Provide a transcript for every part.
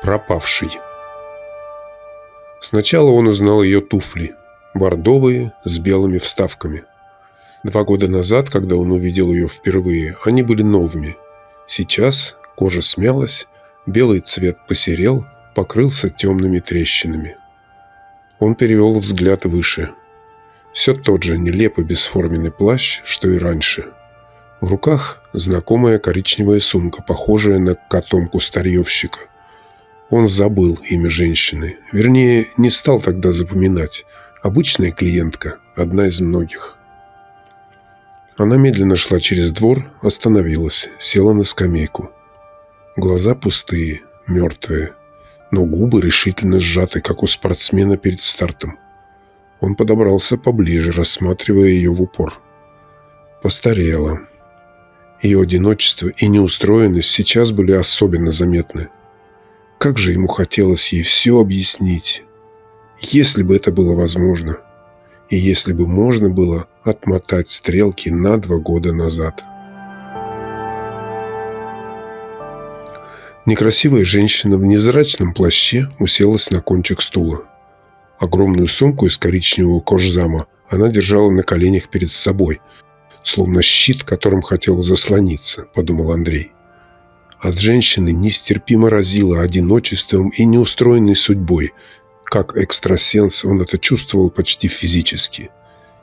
Пропавший. Сначала он узнал ее туфли, бордовые, с белыми вставками. 2 года назад, когда он увидел ее впервые, они были новыми. Сейчас кожа смялась, белый цвет посерел, покрылся темными трещинами. Он перевел взгляд выше. Все тот же нелепо бесформенный плащ, что и раньше. В руках знакомая коричневая сумка, похожая на котомку старьевщика. Он забыл имя женщины. Вернее, не стал тогда запоминать. Обычная клиентка, одна из многих. Она медленно шла через двор, остановилась, села на скамейку. Глаза пустые, мертвые, но губы решительно сжаты, как у спортсмена перед стартом. Он подобрался поближе, рассматривая ее в упор. Постарела. Ее одиночество и неустроенность сейчас были особенно заметны. Как же ему хотелось ей все объяснить. Если бы это было возможно. И если бы можно было отмотать стрелки на 2 года назад. Некрасивая женщина в незрачном плаще уселась на кончик стула. Огромную сумку из коричневого кожзама она держала на коленях перед собой, словно щит, которым хотела заслониться, подумал Андрей. От женщины нестерпимо разило одиночеством и неустроенной судьбой. Как экстрасенс он это чувствовал почти физически.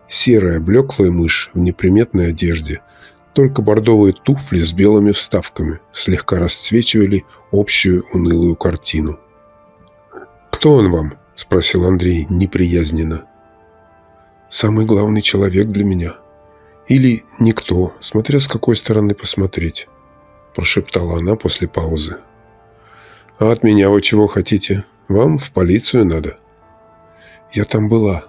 Серая блеклая мышь в неприметной одежде. Только бордовые туфли с белыми вставками слегка расцвечивали общую унылую картину. «Кто он вам?» – спросил Андрей неприязненно. «Самый главный человек для меня. Или никто, смотря с какой стороны посмотреть», – прошептала она после паузы. «А от меня вы чего хотите? Вам в полицию надо». «Я там была.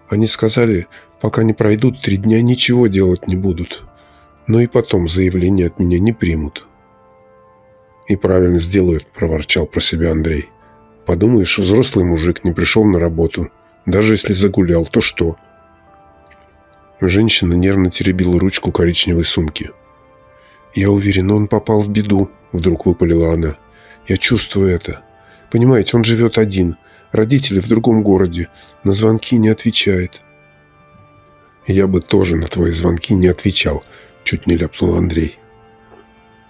Они сказали, пока не пройдут 3 дня, ничего делать не будут. Но и потом заявление от меня не примут». «И правильно сделают», – проворчал про себя Андрей. «Подумаешь, взрослый мужик не пришел на работу. Даже если загулял, то что?» Женщина нервно теребила ручку коричневой сумки. «Я уверена, он попал в беду», – вдруг выпалила она. «Я чувствую это. Понимаете, он живет один. Родители в другом городе. На звонки не отвечает». «Я бы тоже на твои звонки не отвечал», – чуть не ляпнул Андрей.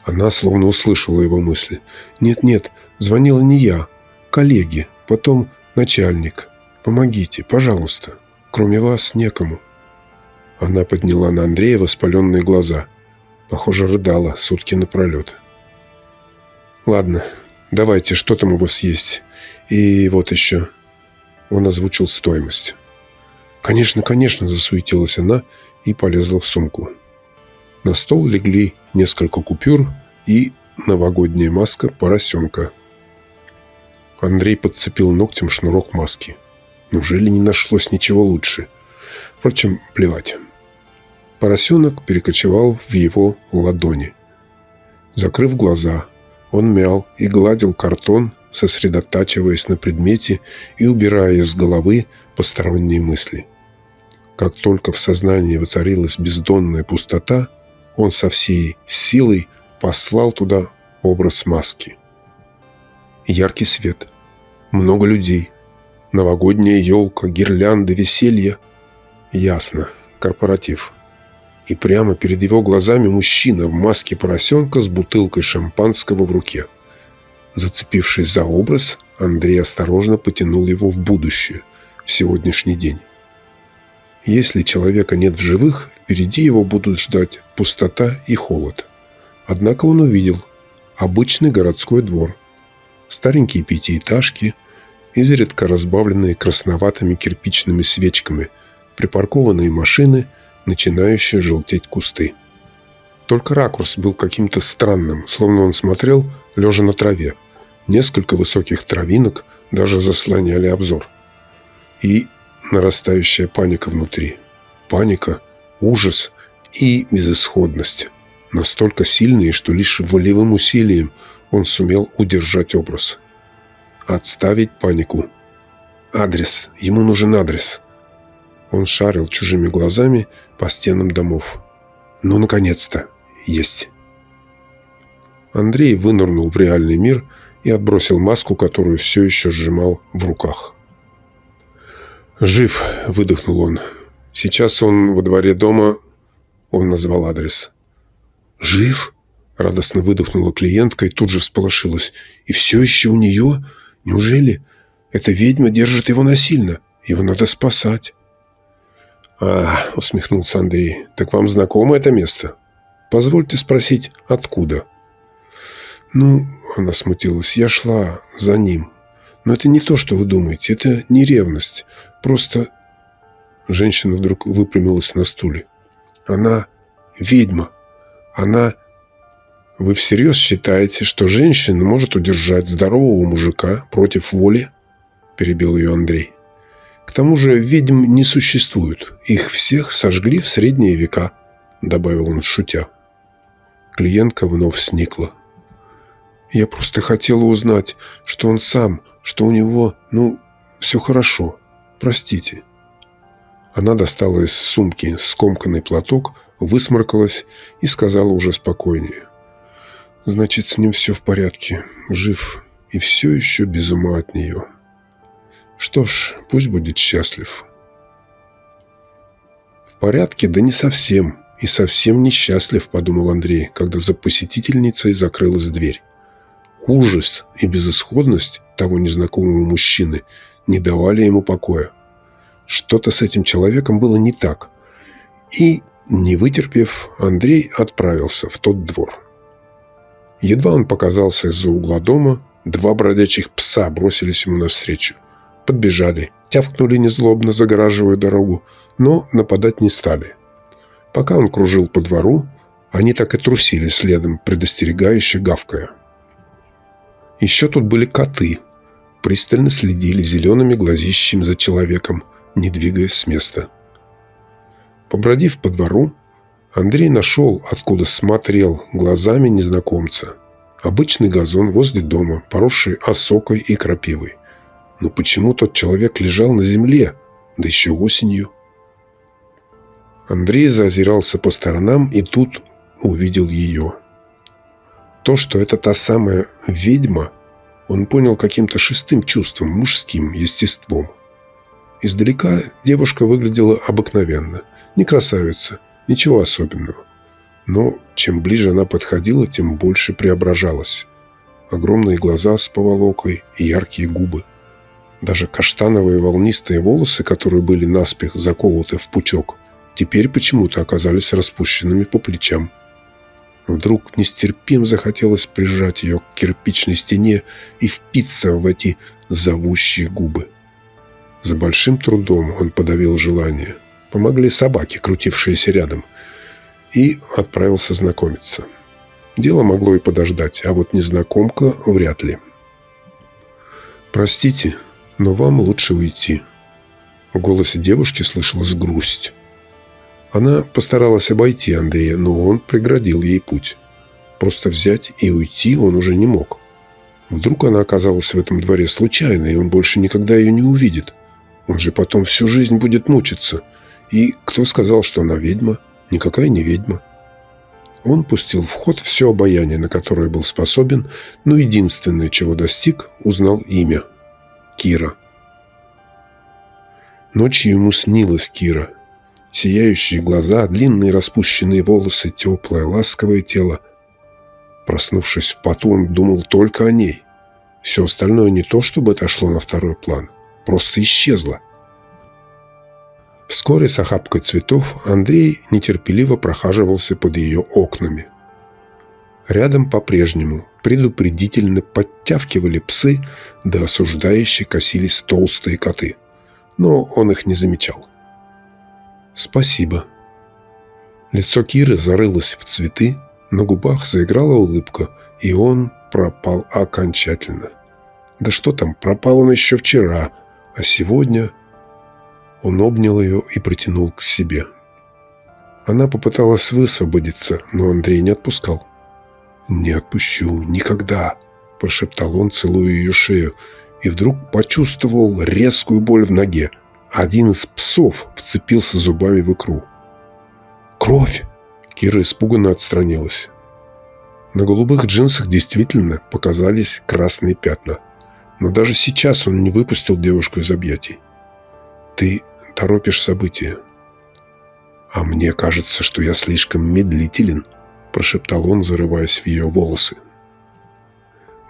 Она словно услышала его мысли. «Нет, звонила не я. Коллеги. Потом начальник. Помогите, пожалуйста. Кроме вас некому». Она подняла на Андрея воспаленные глаза. Похоже, рыдала сутки напролет. «Ладно, давайте, что там у вас есть? И вот еще». Он озвучил стоимость. «Конечно», – засуетилась она и полезла в сумку. На стол легли несколько купюр и новогодняя маска поросенка. Андрей подцепил ногтем шнурок маски. Неужели не нашлось ничего лучше? Впрочем, плевать. Поросенок перекочевал в его ладони. Закрыв глаза, он мял и гладил картон, сосредотачиваясь на предмете и убирая из головы посторонние мысли. Как только в сознании воцарилась бездонная пустота, он со всей силой послал туда образ маски. Яркий свет, много людей, новогодняя елка, гирлянды, веселье. Ясно, корпоратив. И прямо перед его глазами мужчина в маске поросенка с бутылкой шампанского в руке. Зацепившись за образ, Андрей осторожно потянул его в будущее, в сегодняшний день. Если человека нет в живых, впереди его будут ждать пустота и холод. Однако он увидел обычный городской двор, старенькие 5-этажки, изредка разбавленные красноватыми кирпичными свечками, припаркованные машины, начинающие желтеть кусты. Только ракурс был каким-то странным, словно он смотрел, лежа на траве. Несколько высоких травинок даже заслоняли обзор. И нарастающая паника внутри. Паника, ужас и безысходность. Настолько сильные, что лишь волевым усилием он сумел удержать образ. Отставить панику. Адрес. Ему нужен адрес. Он шарил чужими глазами по стенам домов. Ну, наконец-то. Есть. Андрей вынырнул в реальный мир и отбросил маску, которую все еще сжимал в руках. «Жив», — выдохнул он. «Сейчас он во дворе дома». Он назвал адрес. «Жив?» — радостно выдохнула клиентка и тут же всполошилась. «И все еще у нее? Неужели? Эта ведьма держит его насильно. Его надо спасать». «А, — усмехнулся Андрей, — так вам знакомо это место? Позвольте спросить, откуда?» «Ну, — она смутилась, — я шла за ним. Но это не то, что вы думаете. Это не ревность. Просто...» Женщина вдруг выпрямилась на стуле. «Она ведьма. Она...» «Вы всерьез считаете, что женщина может удержать здорового мужика против воли?» — перебил ее Андрей. «К тому же ведьм не существует. Их всех сожгли в средние века», — добавил он, шутя. Клиентка вновь сникла. «Я просто хотела узнать, что он сам, что у него, все хорошо. Простите». Она достала из сумки скомканный платок, высморкалась и сказала уже спокойнее. «Значит, с ним все в порядке, жив и все еще без ума от нее. Что ж, пусть будет счастлив». «В порядке, да не совсем, и совсем несчастлив», — подумал Андрей, когда за посетительницей закрылась дверь. Ужас и безысходность того незнакомого мужчины не давали ему покоя. Что-то с этим человеком было не так. И, не вытерпев, Андрей отправился в тот двор. Едва он показался из-за угла дома, два бродячих пса бросились ему навстречу. Подбежали, тявкнули незлобно, загораживая дорогу, но нападать не стали. Пока он кружил по двору, они так и трусили следом, предостерегающе гавкая. Еще тут были коты. Пристально следили зелеными глазищами за человеком, не двигаясь с места. Побродив по двору, Андрей нашел, откуда смотрел глазами незнакомца. Обычный газон возле дома, поросший осокой и крапивой. Но почему тот человек лежал на земле, да еще осенью? Андрей заозирался по сторонам и тут увидел ее. То, что это та самая ведьма, он понял каким-то шестым чувством, мужским естеством. Издалека девушка выглядела обыкновенно. Не красавица, ничего особенного. Но чем ближе она подходила, тем больше преображалась. Огромные глаза с поволокой и яркие губы. Даже каштановые волнистые волосы, которые были наспех заколоты в пучок, теперь почему-то оказались распущенными по плечам. Вдруг нестерпимо захотелось прижать ее к кирпичной стене и впиться в эти зовущие губы. За большим трудом он подавил желание. Помогли собаки, крутившиеся рядом, и отправился знакомиться. Дело могло и подождать, а вот незнакомка вряд ли. «Простите, но вам лучше уйти». В голосе девушки слышалась грусть. Она постаралась обойти Андрея, но он преградил ей путь. Просто взять и уйти он уже не мог. Вдруг она оказалась в этом дворе случайно, и он больше никогда ее не увидит. Он же потом всю жизнь будет мучиться. И кто сказал, что она ведьма? Никакая не ведьма. Он пустил в ход все обаяние, на которое был способен, но единственное, чего достиг, узнал имя. Кира. Ночью ему снилась Кира. Сияющие глаза, длинные распущенные волосы, теплое, ласковое тело. Проснувшись в поту, он думал только о ней. Все остальное не то, чтобы отошло на второй план. Просто исчезло. Вскоре с охапкой цветов Андрей нетерпеливо прохаживался под ее окнами. Рядом по-прежнему предупредительно подтявкивали псы, да осуждающе косились толстые коты. Но он их не замечал. «Спасибо». Лицо Киры зарылось в цветы, на губах заиграла улыбка, и он пропал окончательно. Да что там, пропал он еще вчера, а сегодня... Он обнял ее и притянул к себе. Она попыталась высвободиться, но Андрей не отпускал. «Не отпущу, никогда», – прошептал он, целуя ее шею, и вдруг почувствовал резкую боль в ноге. Один из псов вцепился зубами в икру. «Кровь!» – Кира испуганно отстранилась. На голубых джинсах действительно показались красные пятна. Но даже сейчас он не выпустил девушку из объятий. «Ты торопишь события». «А мне кажется, что я слишком медлителен», – прошептал он, зарываясь в ее волосы.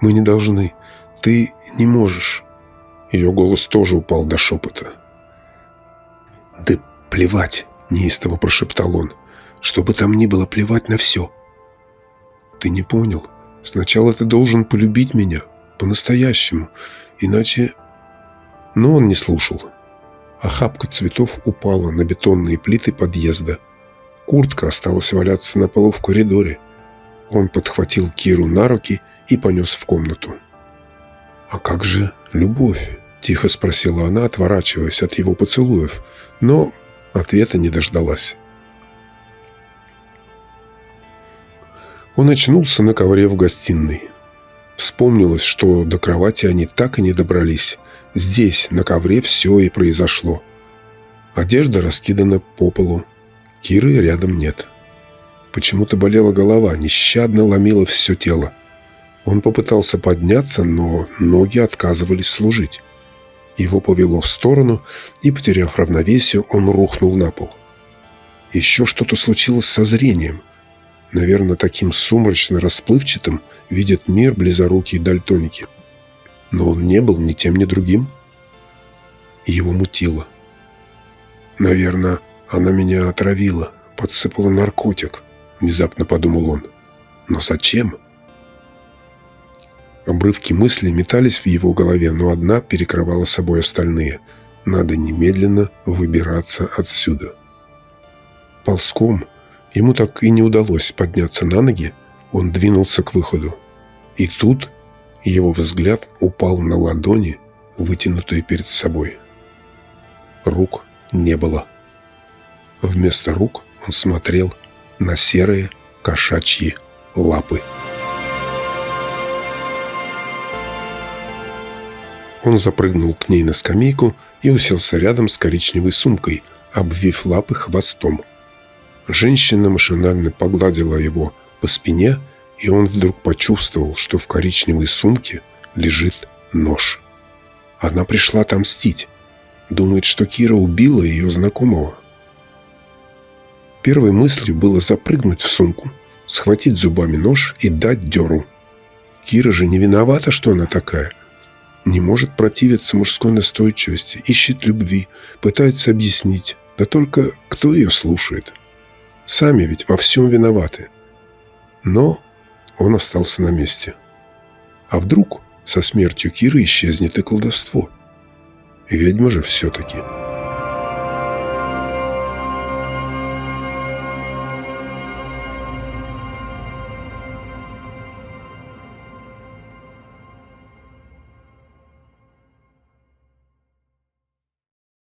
«Мы не должны. Ты не можешь». Ее голос тоже упал до шепота. «Да плевать», – неистово прошептал он. «Что бы там ни было, плевать на все». «Ты не понял. Сначала ты должен полюбить меня. По-настоящему. Иначе...» Но он не слушал. Охапка цветов упала на бетонные плиты подъезда. Куртка осталась валяться на полу в коридоре. Он подхватил Киру на руки и понес в комнату. «А как же любовь?» – тихо спросила она, отворачиваясь от его поцелуев, но ответа не дождалась. Он очнулся на ковре в гостиной. Вспомнилось, что до кровати они так и не добрались. Здесь, на ковре, все и произошло. Одежда раскидана по полу. Киры рядом нет. Почему-то болела голова, нещадно ломила все тело. Он попытался подняться, но ноги отказывались служить. Его повело в сторону, и, потеряв равновесие, он рухнул на пол. Еще что-то случилось со зрением. Наверное, таким сумрачно-расплывчатым видят мир близорукие дальтоники. Но он не был ни тем, ни другим. Его мутило. «Наверное, она меня отравила, подсыпала наркотик», — внезапно подумал он. «Но зачем?» Обрывки мыслей метались в его голове, но одна перекрывала собой остальные. Надо немедленно выбираться отсюда. Ползком, ему так и не удалось подняться на ноги, он двинулся к выходу. И тут его взгляд упал на ладони, вытянутые перед собой. Рук не было. Вместо рук он смотрел на серые кошачьи лапы. Он запрыгнул к ней на скамейку и уселся рядом с коричневой сумкой, обвив лапы хвостом. Женщина машинально погладила его по спине, и он вдруг почувствовал, что в коричневой сумке лежит нож. Она пришла отомстить. Думает, что Кира убила ее знакомого. Первой мыслью было запрыгнуть в сумку, схватить зубами нож и дать дёру. Кира же не виновата, что она такая. Не может противиться мужской настойчивости, ищет любви, пытается объяснить. Да только кто ее слушает? Сами ведь во всем виноваты. Но он остался на месте. А вдруг со смертью Киры исчезнет и колдовство? Ведьма же все-таки.